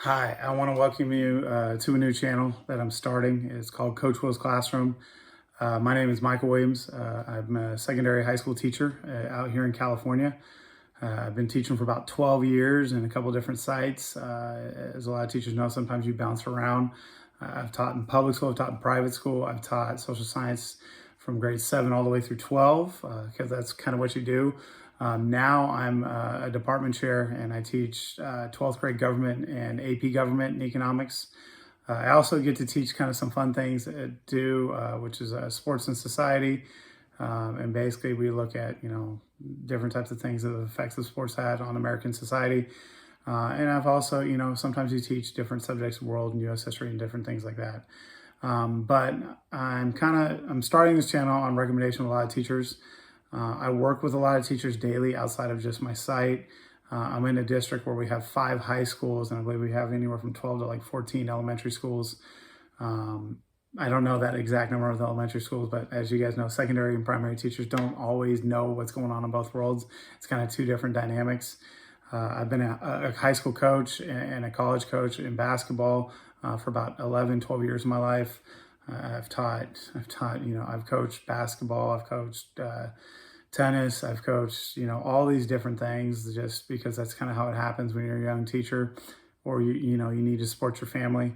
Hi, I want to welcome you to a new channel that I'm starting. It's called Coach Will's Classroom. My name is Michael Williams. I'm a secondary high school teacher out here in California. I've been teaching for about 12 years in a couple different sites. As a lot of teachers know, sometimes you bounce around. I've taught in public school, I've taught in private school, I've taught social science from grade 7 all the way through 12, because that's kind of what you do. Now I'm a department chair and I teach 12th grade government and AP government and economics. I also get to teach kind of some fun things at do, which is sports and society. And basically we look at, different types of things that the effects of sports had on American society. And I've also, sometimes you teach different subjects, world and US history and different things like that. But I'm starting this channel on recommendation of a lot of teachers. I work with a lot of teachers daily outside of just my site. I'm in a district where we have 5 high schools, and I believe we have anywhere from 12 to like 14 elementary schools. I don't know that exact number of the elementary schools, but as you guys know, secondary and primary teachers don't always know what's going on in both worlds. It's kind of two different dynamics. I've been a high school coach and a college coach in basketball for about 11, 12 years of my life. I've coached basketball, I've coached tennis, I've coached, all these different things, just because that's kind of how it happens when you're a young teacher, or you need to support your family.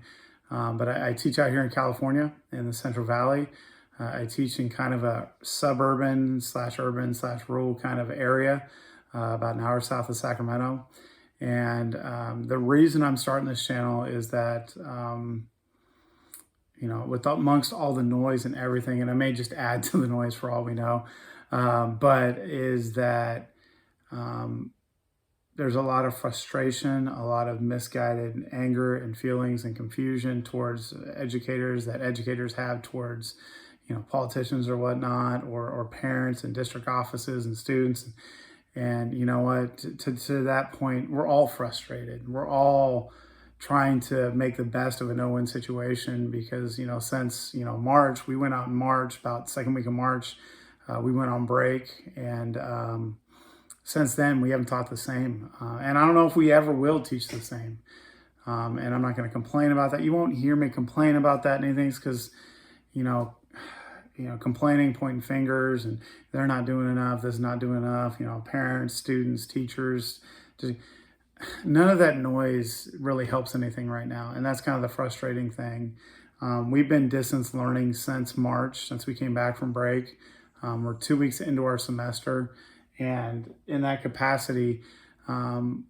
But I teach out here in California in the Central Valley. I teach in kind of a suburban / urban / rural kind of area, about an hour south of Sacramento. And the reason I'm starting this channel is that, amongst all the noise and everything, and I may just add to the noise for all we know, but is that there's a lot of frustration, a lot of misguided anger and feelings and confusion towards educators that educators have towards, politicians or whatnot, or parents and district offices and students. And you know what, to that point, we're all frustrated. We're all trying to make the best of a no-win situation because, since, March, we went out in March, about second week of March, we went on break. And since then, we haven't taught the same. And I don't know if we ever will teach the same. And I'm not going to complain about that. You won't hear me complain about that and anything, because, complaining, pointing fingers, and they're not doing enough, this is not doing enough, parents, students, teachers, none of that noise really helps anything right now. And that's kind of the frustrating thing. We've been distance learning since March, since we came back from break. We're 2 weeks into our semester. And in that capacity, we've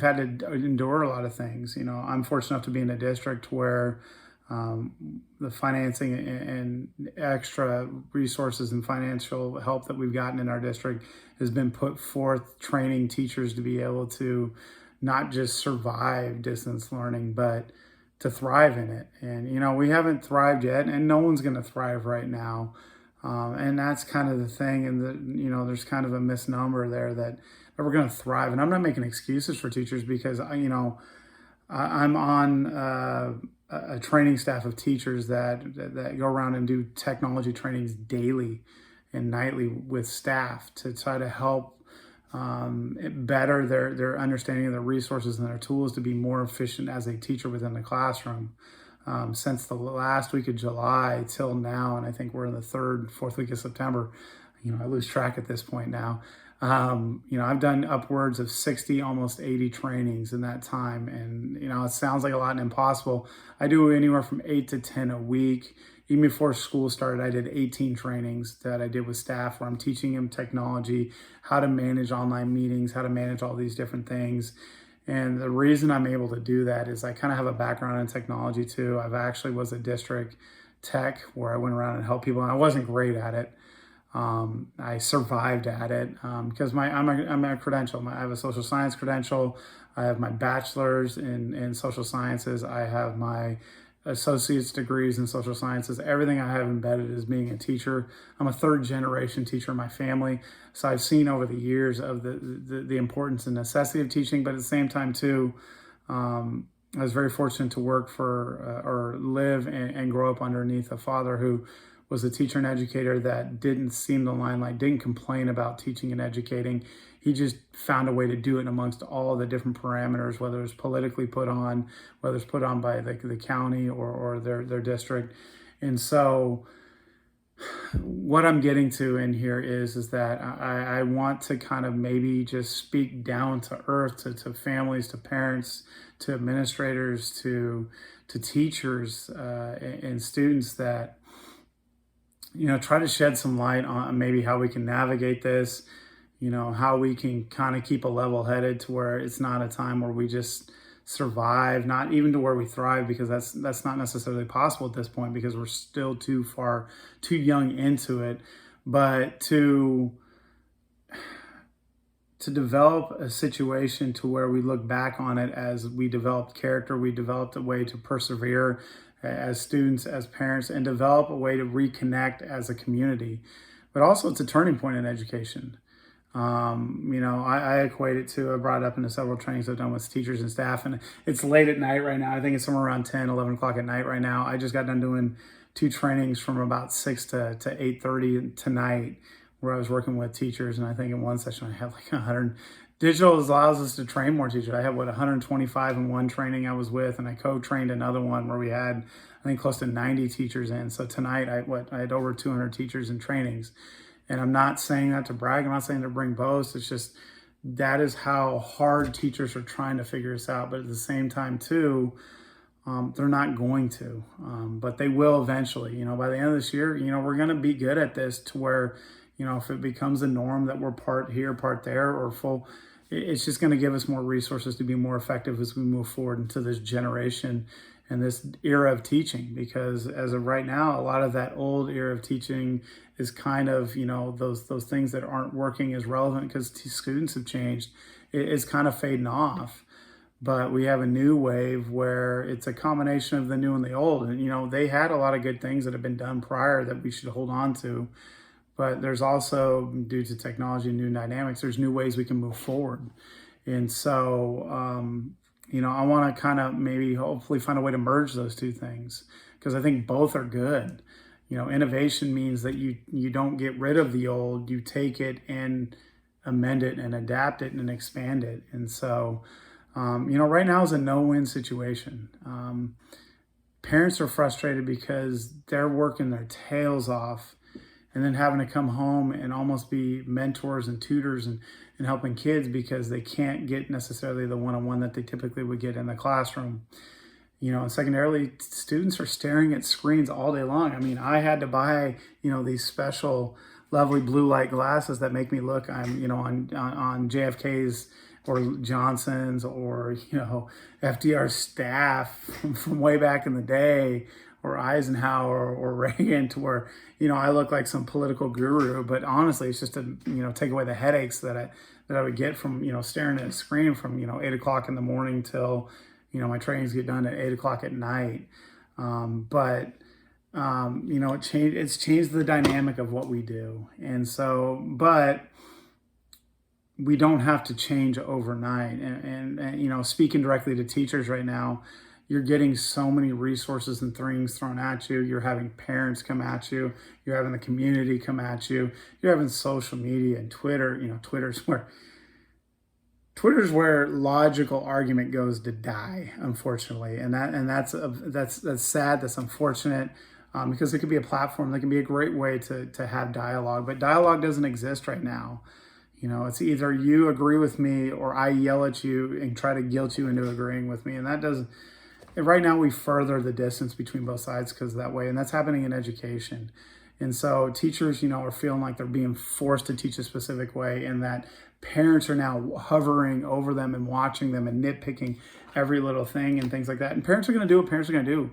had to endure a lot of things. I'm fortunate enough to be in a district where the financing and extra resources and financial help that we've gotten in our district has been put forth, training teachers to be able to not just survive distance learning, but to thrive in it. And, we haven't thrived yet, and no one's going to thrive right now. And that's kind of the thing. And, there's kind of a misnomer there that we're going to thrive. And I'm not making excuses for teachers, because, I'm on a training staff of teachers that go around and do technology trainings daily and nightly with staff to try to help better their understanding of their resources and their tools to be more efficient as a teacher within the classroom. Since the last week of July till now, and I think we're in the 3rd, 4th week of September, I lose track at this point now. I've done upwards of 60, almost 80 trainings in that time. And, it sounds like a lot and impossible. I do anywhere from 8 to 10 a week. Even before school started, I did 18 trainings that I did with staff, where I'm teaching them technology, how to manage online meetings, how to manage all these different things. And the reason I'm able to do that is I kind of have a background in technology too. I've actually was a district tech where I went around and helped people, and I wasn't great at it. I survived at it because I'm a credential. I have a social science credential. I have my bachelor's in social sciences. I have my associate's degrees in social sciences. Everything I have embedded is being a teacher. I'm a 3rd generation teacher in my family. So I've seen over the years of the importance and necessity of teaching, but at the same time too, I was very fortunate to work for or live and grow up underneath a father who was a teacher and educator that didn't seem the limelight, didn't complain about teaching and educating. He just found a way to do it amongst all the different parameters, whether it's politically put on, whether it's put on by the county or their district. And so what I'm getting to in here is that I want to kind of maybe just speak down to earth, to families, to parents, to administrators, to teachers and students, that, try to shed some light on maybe how we can navigate this, how we can kind of keep a level headed to where it's not a time where we just survive, not even to where we thrive, because that's not necessarily possible at this point, because we're still too young into it. But to develop a situation to where we look back on it as we developed character, we developed a way to persevere as students, as parents, and develop a way to reconnect as a community. But also it's a turning point in education. I equate it to, I brought it up into several trainings I've done with teachers and staff, and it's late at night right now. I think it's somewhere around 10, 11 o'clock at night right now. I just got done doing 2 trainings from about 6 to 8:30 tonight, where I was working with teachers. And I think in one session I had like 100. Digital allows us to train more teachers. I had 125 in one training I was with, and I co-trained another one where we had, I think, close to 90 teachers in. So tonight I had over 200 teachers in trainings. And I'm not saying that to brag. I'm not saying to bring boast. It's just that is how hard teachers are trying to figure this out. But at the same time, too, they're not going to. But they will eventually. By the end of this year, we're going to be good at this to where, if it becomes a norm that we're part here, part there, or full, it's just going to give us more resources to be more effective as we move forward into this generation and this era of teaching. Because as of right now, a lot of that old era of teaching is kind of, those things that aren't working as relevant because students have changed, it's kind of fading off. But we have a new wave where it's a combination of the new and the old. And, they had a lot of good things that have been done prior that we should hold on to. But there's also, due to technology and new dynamics, there's new ways we can move forward. And so, I want to kind of maybe hopefully find a way to merge those two things, because I think both are good. Innovation means that you don't get rid of the old, you take it and amend it and adapt it and expand it. And so, right now is a no-win situation. Parents are frustrated because they're working their tails off and then having to come home and almost be mentors and tutors and helping kids because they can't get necessarily the one-on-one that they typically would get in the classroom. And secondarily, students are staring at screens all day long. I mean, I had to buy, these special lovely blue light glasses that make me look, I'm, on JFK's or Johnson's or, FDR's staff from way back in the day, or Eisenhower or Reagan, to where, I look like some political guru. But honestly, it's just to, take away the headaches that I would get from, staring at a screen from, 8 o'clock in the morning till, my trainings get done at 8 o'clock at night. It's changed the dynamic of what we do. And so, but we don't have to change overnight. And speaking directly to teachers right now, you're getting so many resources and things thrown at you. You're having parents come at you. You're having the community come at you. You're having social media and Twitter. Twitter's where logical argument goes to die, unfortunately. And that's sad. That's unfortunate, because it could be a platform that can be a great way to have dialogue. But dialogue doesn't exist right now. It's either you agree with me or I yell at you and try to guilt you into agreeing with me. And that doesn't. And right now we further the distance between both sides because of that way. And that's happening in education. And so teachers, are feeling like they're being forced to teach a specific way, and that parents are now hovering over them and watching them and nitpicking every little thing and things like that. And parents are going to do what parents are going to do.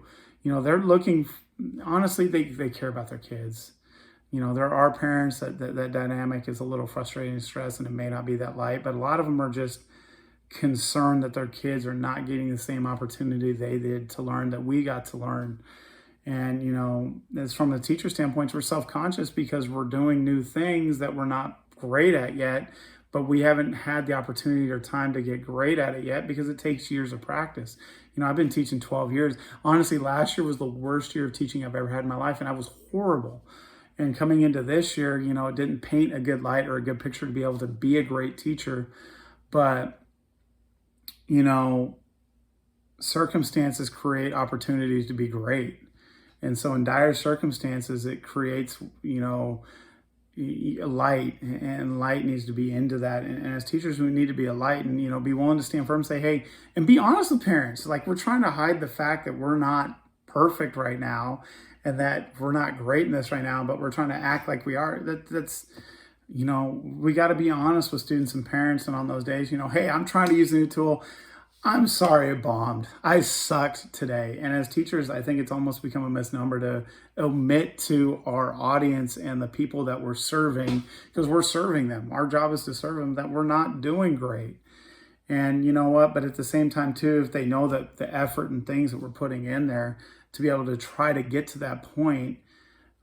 They're looking, honestly, they care about their kids. There are parents that dynamic is a little frustrating and stressed, and it may not be that light, but a lot of them are just concerned that their kids are not getting the same opportunity they did to learn that we got to learn. And, as from a teacher standpoint, we're self-conscious because we're doing new things that we're not great at yet, but we haven't had the opportunity or time to get great at it yet because it takes years of practice. I've been teaching 12 years. Honestly, last year was the worst year of teaching I've ever had in my life, and I was horrible. And coming into this year, it didn't paint a good light or a good picture to be able to be a great teacher. But, circumstances create opportunities to be great. And so in dire circumstances, it creates, light, and light needs to be into that. And as teachers, we need to be a light and, be willing to stand firm and say, hey, and be honest with parents. Like, we're trying to hide the fact that we're not perfect right now and that we're not great in this right now, but we're trying to act like we are. That's we got to be honest with students and parents. And on those days, hey, I'm trying to use a new tool. I'm sorry it bombed. I sucked today. And as teachers, I think it's almost become a misnomer to omit to our audience and the people that we're serving, because we're serving them. Our job is to serve them, that we're not doing great. And you know what? But at the same time, too, if they know that the effort and things that we're putting in there to be able to try to get to that point,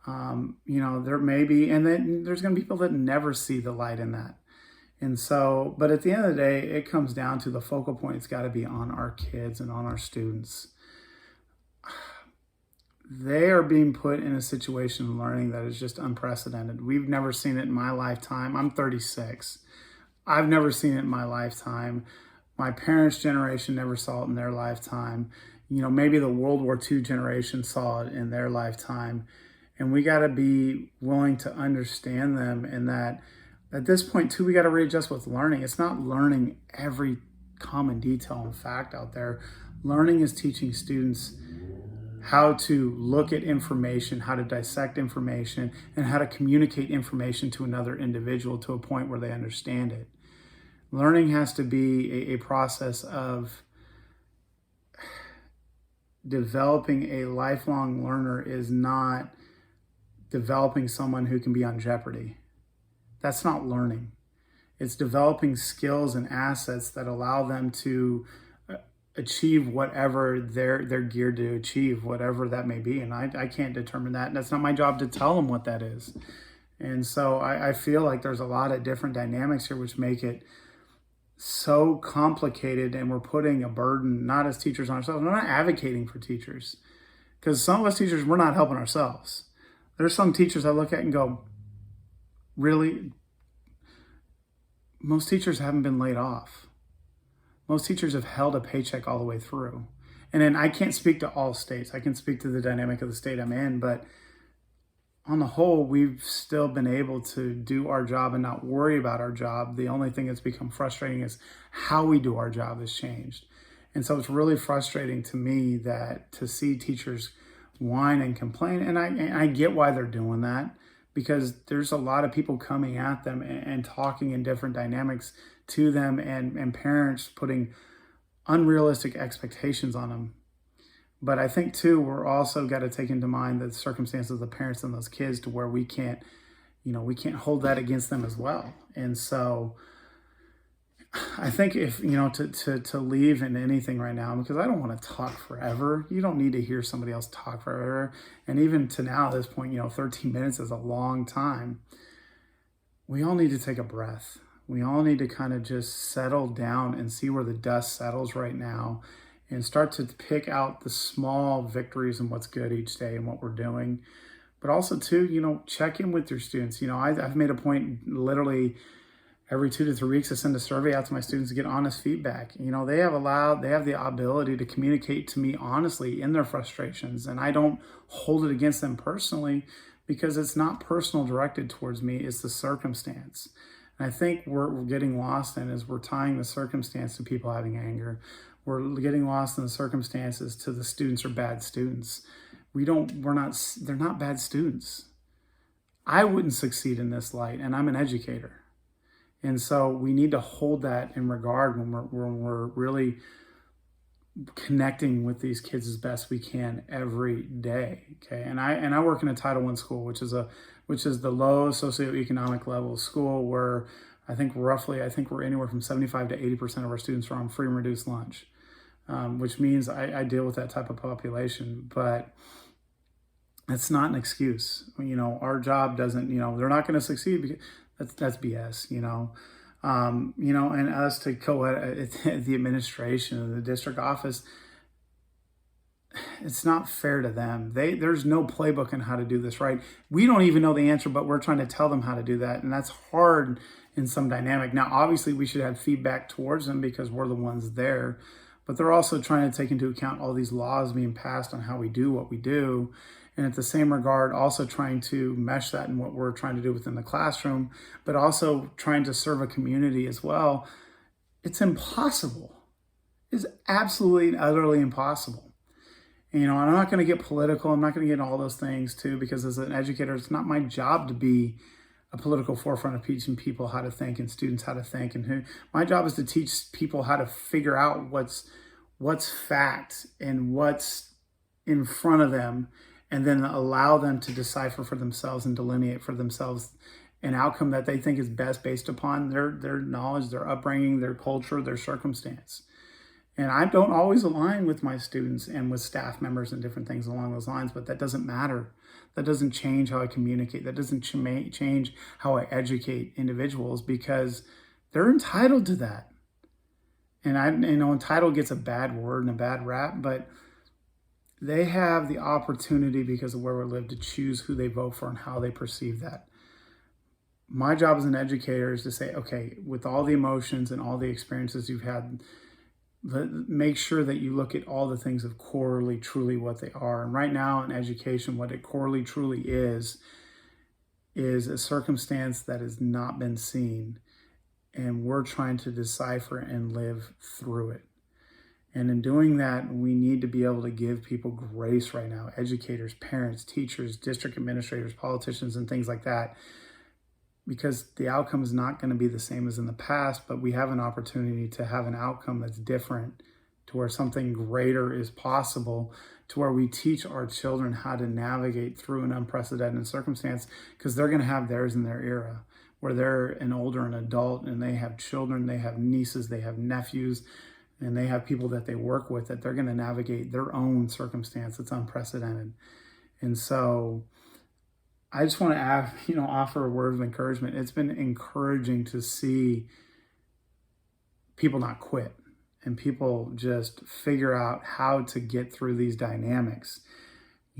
there may be, and then there's going to be people that never see the light in that. And so, but at the end of the day, it comes down to the focal point. It's got to be on our kids and on our students. They are being put in a situation of learning that is just unprecedented. We've never seen it in my lifetime. I'm 36. I've never seen it in my lifetime. My parents' generation never saw it in their lifetime. Maybe the World War II generation saw it in their lifetime. And we got to be willing to understand them, and that at this point, too, we got to readjust with learning. It's not learning every common detail and fact out there. Learning is teaching students how to look at information, how to dissect information, and how to communicate information to another individual to a point where they understand it. Learning has to be a process of developing. A lifelong learner is not developing someone who can be on Jeopardy. That's not learning. It's developing skills and assets that allow them to achieve whatever they're geared to achieve, whatever that may be. And I can't determine that. And that's not my job to tell them what that is. And so I feel like there's a lot of different dynamics here which make it so complicated, and we're putting a burden, not as teachers, on ourselves. We're not advocating for teachers, because some of us teachers, we're not helping ourselves. There's some teachers I look at and go, really? Most teachers haven't been laid off. Most teachers have held a paycheck all the way through. And then I can't speak to all states. I can speak to the dynamic of the state I'm in, but on the whole, we've still been able to do our job and not worry about our job. The only thing that's become frustrating is how we do our job has changed. And so it's really frustrating to me that to see teachers whine and complain. And I get why they're doing that, because there's a lot of people coming at them and talking in different dynamics to them, and parents putting unrealistic expectations on them. But I think, too, we're also got to take into mind the circumstances of the parents and those kids, to where we can't hold that against them as well. And so I think if, to leave in anything right now, because I don't want to talk forever. You don't need to hear somebody else talk forever. And even to now, at this point, 13 minutes is a long time. We all need to take a breath. We all need to kind of just settle down and see where the dust settles right now, and start to pick out the small victories and what's good each day and what we're doing. But also, too, check in with your students. I've made a point literally every 2 to 3 weeks to send a survey out to my students to get honest feedback. They have the ability to communicate to me honestly in their frustrations, and I don't hold it against them personally, because it's not personal directed towards me, it's the circumstance. And I think we're getting lost in is we're tying the circumstance to people having anger. We're getting lost in the circumstances to the students are bad students. They're not bad students. I wouldn't succeed in this light, and I'm an educator. And so we need to hold that in regard when we're really connecting with these kids as best we can every day. Okay. And I work in a Title I school, which is the low socioeconomic level school, where I think we're anywhere from 75 to 80% of our students are on free and reduced lunch, which means I deal with that type of population. But it's not an excuse. Our job doesn't, they're not going to succeed because that's BS, And us to go at the administration of the district office, it's not fair to them. There's no playbook on how to do this, right? We don't even know the answer, but we're trying to tell them how to do that. And that's hard in some dynamic. Now, obviously, we should have feedback towards them because we're the ones there. But they're also trying to take into account all these laws being passed on how we do what we do. And at the same regard, also trying to mesh that in what we're trying to do within the classroom, but also trying to serve a community as well. It's impossible. It's absolutely and utterly impossible. And I'm not going to get political. I'm not going to get into all those things too, because as an educator, it's not my job to be a political forefront of teaching people how to think and students how to think. And my job is to teach people how to figure out what's fact and what's in front of them, and then allow them to decipher for themselves and delineate for themselves an outcome that they think is best based upon their knowledge, their upbringing, their culture, their circumstance. And I don't always align with my students and with staff members and different things along those lines, but that doesn't matter. That doesn't change how I communicate. That doesn't change how I educate individuals, because they're entitled to that. And entitled gets a bad word and a bad rap, but they have the opportunity, because of where we live, to choose who they vote for and how they perceive that. My job as an educator is to say, okay, with all the emotions and all the experiences you've had, make sure that you look at all the things of corely, truly what they are. And right now in education, what it corely, truly is a circumstance that has not been seen. And we're trying to decipher and live through it. And in doing that, we need to be able to give people grace right now. Educators, parents, teachers, district administrators, politicians, and things like that. Because the outcome is not going to be the same as in the past, but we have an opportunity to have an outcome that's different, to where something greater is possible, to where we teach our children how to navigate through an unprecedented circumstance, because they're going to have theirs in their era, where they're an adult and they have children, they have nieces, they have nephews, and they have people that they work with, that they're going to navigate their own circumstance that's unprecedented. And so I just want to offer a word of encouragement. It's been encouraging to see people not quit and people just figure out how to get through these dynamics.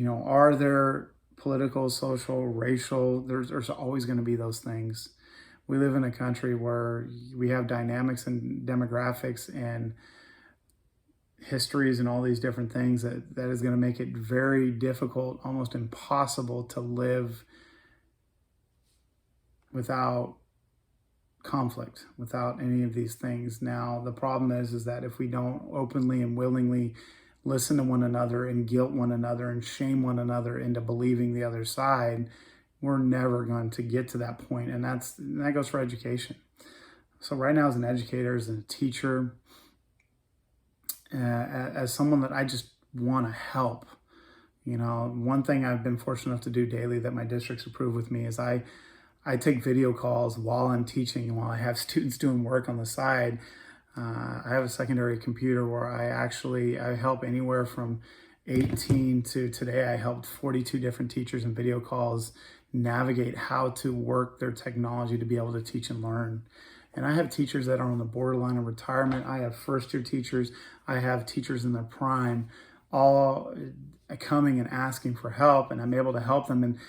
Are there political, social, racial? There's always going to be those things. We live in a country where we have dynamics and demographics and histories and all these different things that is going to make it very difficult, almost impossible, to live without conflict, without any of these things. Now, the problem is that if we don't openly and willingly listen to one another and guilt one another and shame one another into believing the other side, we're never going to get to that point. And that goes for education. So right now, as an educator, as a teacher, as someone that I just want to help, one thing I've been fortunate enough to do daily that my districts approve with me is I take video calls while I'm teaching and while I have students doing work on the side. I have a secondary computer where I help anywhere from 18 to today. I helped 42 different teachers in video calls navigate how to work their technology to be able to teach and learn. And I have teachers that are on the borderline of retirement. I have first-year teachers. I have teachers in their prime, all coming and asking for help, and I'm able to help them. And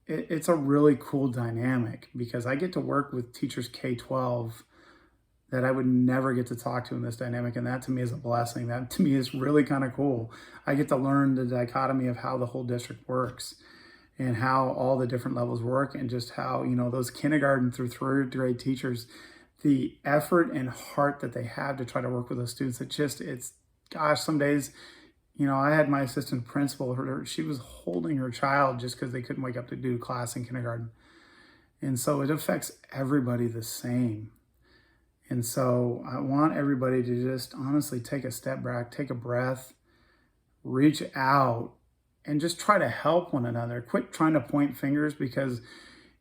it's a really cool dynamic, because I get to work with teachers K-12 that I would never get to talk to in this dynamic. And that to me is a blessing. That to me is really kind of cool. I get to learn the dichotomy of how the whole district works and how all the different levels work, and just how, those kindergarten through third grade teachers, the effort and heart that they have to try to work with those students. Some days, I had my assistant principal, she was holding her child just because they couldn't wake up to do class in kindergarten. And so it affects everybody the same. And so I want everybody to just honestly take a step back, take a breath, reach out, and just try to help one another. Quit trying to point fingers, because,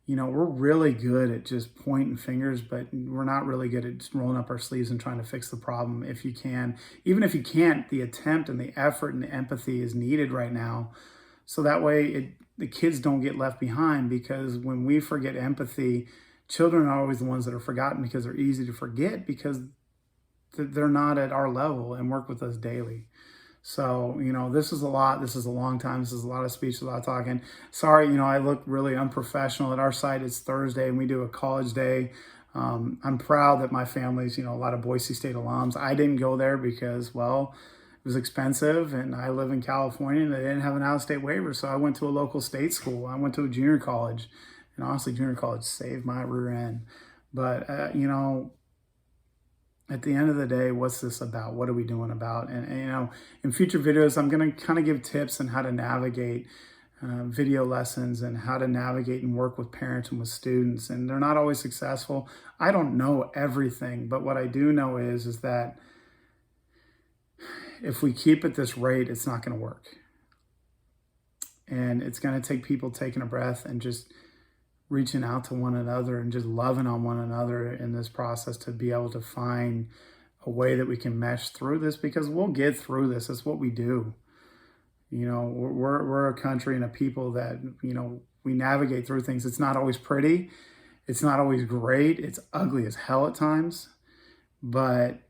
we're really good at just pointing fingers, but we're not really good at just rolling up our sleeves and trying to fix the problem if you can. Even if you can't, the attempt and the effort and the empathy is needed right now. So that way the kids don't get left behind, because when we forget empathy, Children are always the ones that are forgotten because they're easy to forget because they're not at our level and work with us daily. So, this is a lot. This is a long time. This is a lot of speech, a lot of talking. Sorry, I look really unprofessional. At our site, it's Thursday and we do a college day. I'm proud that my family's, a lot of Boise State alums. I didn't go there because, well, it was expensive and I live in California and they didn't have an out-of-state waiver. So I went to a local state school. I went to a junior college, and honestly, junior college saved my rear end. But, at the end of the day, what's this about? What are we doing about? And in future videos, I'm going to kind of give tips on how to navigate video lessons and how to navigate and work with parents and with students. And they're not always successful. I don't know everything, but what I do know is that if we keep at this rate, it's not going to work. And it's going to take people taking a breath and just reaching out to one another and just loving on one another in this process to be able to find a way that we can mesh through this, because we'll get through this. It's what we do. We're a country and a people that, we navigate through things. It's not always pretty. It's not always great. It's ugly as hell at times, but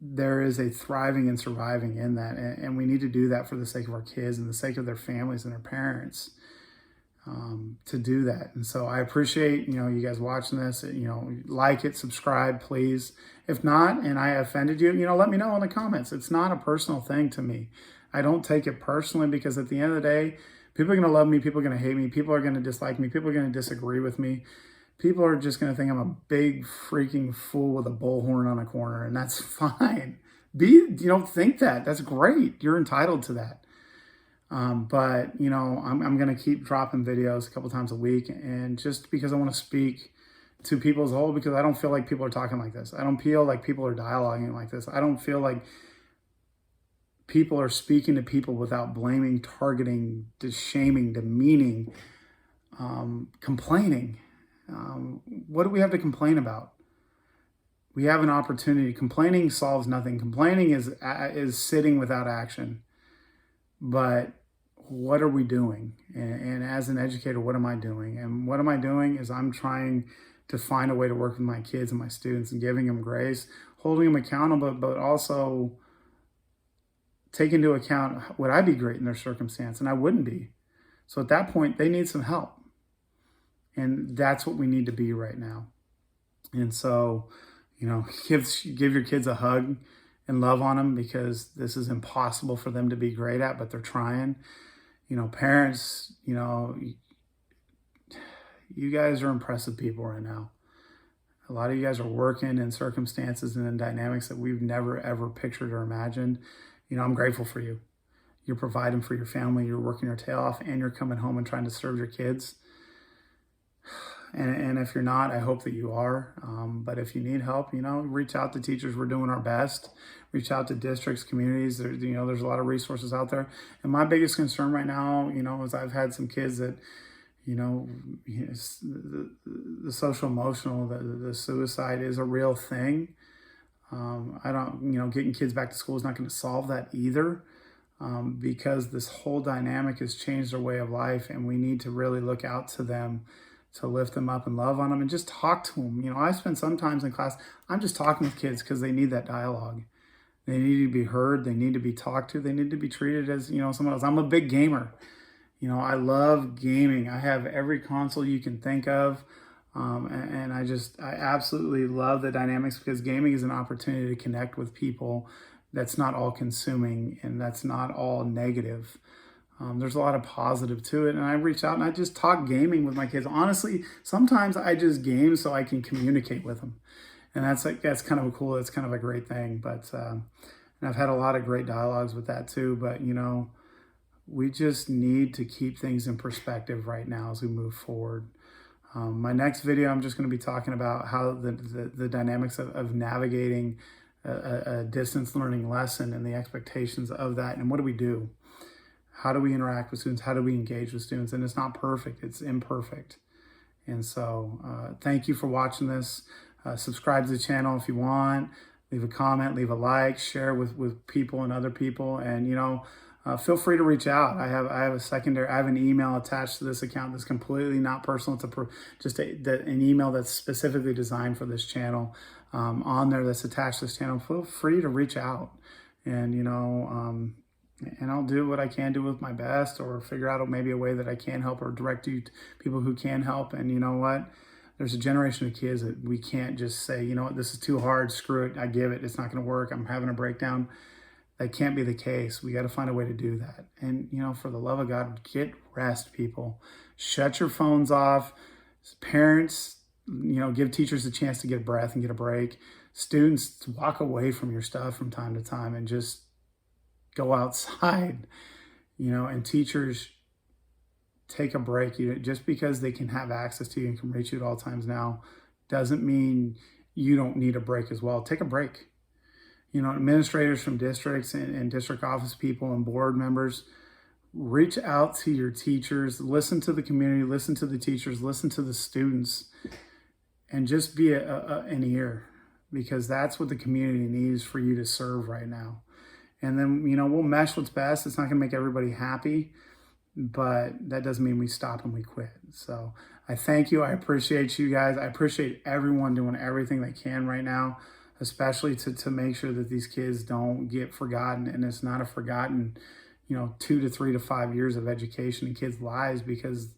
there is a thriving and surviving in that. And we need to do that for the sake of our kids and the sake of their families and their parents. To do that. And so I appreciate, you guys watching this, like it, subscribe, please. If not, and I offended you, let me know in the comments. It's not a personal thing to me. I don't take it personally, because at the end of the day, people are going to love me. People are going to hate me. People are going to dislike me. People are going to disagree with me. People are just going to think I'm a big freaking fool with a bullhorn on a corner, and that's fine. Think that. That's great. You're entitled to that. But I'm going to keep dropping videos a couple times a week, and just because I want to speak to people as a whole, because I don't feel like people are talking like this. I don't feel like people are dialoguing like this. I don't feel like people are speaking to people without blaming, targeting, shaming, demeaning, complaining. What do we have to complain about? We have an opportunity. Complaining solves nothing. Complaining is sitting without action. But what are we doing? And as an educator, what am I doing? And what am I doing is I'm trying to find a way to work with my kids and my students and giving them grace, holding them accountable, but also take into account, would I be great in their circumstance? And I wouldn't be. So at that point, they need some help. And that's what we need to be right now. And so, give your kids a hug and love on them, because this is impossible for them to be great at, but they're trying. Parents, you guys are impressive people right now. A lot of you guys are working in circumstances and in dynamics that we've never, ever pictured or imagined. I'm grateful for you. You're providing for your family, you're working your tail off, and you're coming home and trying to serve your kids. And if you're not, I hope that you are. But if you need help, reach out to teachers. We're doing our best. Reach out to districts, communities. There's a lot of resources out there. And my biggest concern right now, is I've had some kids that, the social emotional, the suicide is a real thing. I don't, getting kids back to school is not going to solve that either. Because this whole dynamic has changed their way of life, and we need to really look out to them, to lift them up and love on them and just talk to them. I spend some times in class, I'm just talking with kids because they need that dialogue. They need to be heard. They need to be talked to. They need to be treated as, someone else. I'm a big gamer. I love gaming. I have every console you can think of. And I absolutely love the dynamics, because gaming is an opportunity to connect with people that's not all consuming and that's not all negative. There's a lot of positive to it, and I reach out and I just talk gaming with my kids. Honestly, sometimes I just game so I can communicate with them, and that's kind of cool. That's kind of a great thing. But and I've had a lot of great dialogues with that too. But we just need to keep things in perspective right now as we move forward. My next video, I'm just going to be talking about how the dynamics of navigating a distance learning lesson and the expectations of that, and what do we do? How do we interact with students? How do we engage with students? And it's not perfect, it's imperfect. And so thank you for watching this. Subscribe to the channel if you want. Leave a comment, leave a like, share with people and other people. And feel free to reach out. I have an email attached to this account that's completely not personal. It's just an email that's specifically designed for this channel. On there that's attached to this channel. Feel free to reach out, and and I'll do what I can do with my best, or figure out maybe a way that I can help, or direct you to people who can help. And you know what? There's a generation of kids that we can't just say, you know what, this is too hard, screw it, I give it, it's not going to work, I'm having a breakdown. That can't be the case. We got to find a way to do that. And, for the love of God, get rest, people. Shut your phones off. Parents, give teachers a chance to get a breath and get a break. Students, walk away from your stuff from time to time and just go outside, and teachers, take a break. Just because they can have access to you and can reach you at all times now doesn't mean you don't need a break as well. Take a break. Administrators from districts and district office people and board members, reach out to your teachers, listen to the community, listen to the teachers, listen to the students, and just be an ear, because that's what the community needs for you to serve right now. And then, we'll mesh what's best. It's not going to make everybody happy, but that doesn't mean we stop and we quit. So I thank you. I appreciate you guys. I appreciate everyone doing everything they can right now, especially to make sure that these kids don't get forgotten. And it's not a forgotten, 2 to 3 to 5 years of education in kids' lives, because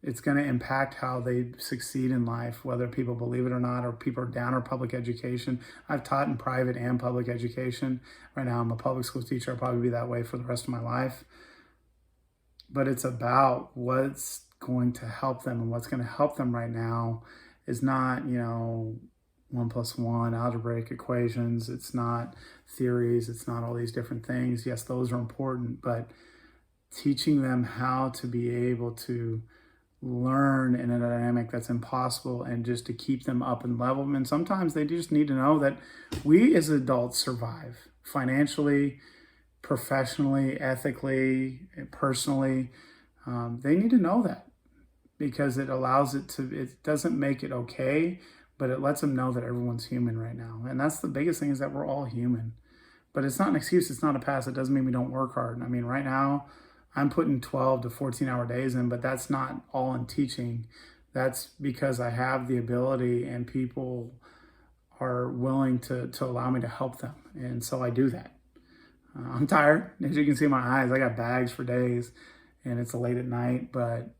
it's going to impact how they succeed in life, whether people believe it or not, or people are down on public education. I've taught in private and public education. Right now I'm a public school teacher. I'll probably be that way for the rest of my life. But it's about what's going to help them, and what's going to help them right now is not, 1 + 1 algebraic equations. It's not theories. It's not all these different things. Yes, those are important, but teaching them how to be able to learn in a dynamic that's impossible, and just to keep them up and level. And sometimes they just need to know that we as adults survive financially, professionally, ethically, personally. They need to know that, because it doesn't make it okay, but it lets them know that everyone's human right now. And that's the biggest thing, is that we're all human. But it's not an excuse. It's not a pass. It doesn't mean we don't work hard. I mean, right now I'm putting 12 to 14-hour days in, but that's not all in teaching. That's because I have the ability, and people are willing to allow me to help them. And so I do that. I'm tired. As you can see in my eyes, I got bags for days, and it's late at night, but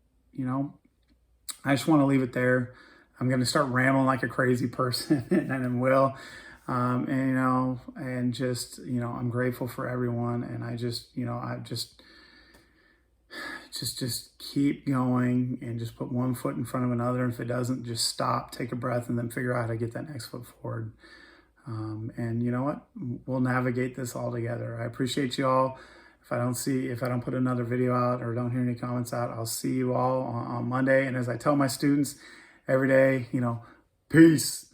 I just want to leave it there. I'm going to start rambling like a crazy person, and I will. And just, I'm grateful for everyone. And I just keep going, and just put one foot in front of another. And if it doesn't, just stop, take a breath, and then figure out how to get that next foot forward. And you know what? We'll navigate this all together. I appreciate you all. If I don't put another video out, or don't hear any comments out, I'll see you all on Monday. And as I tell my students every day, peace.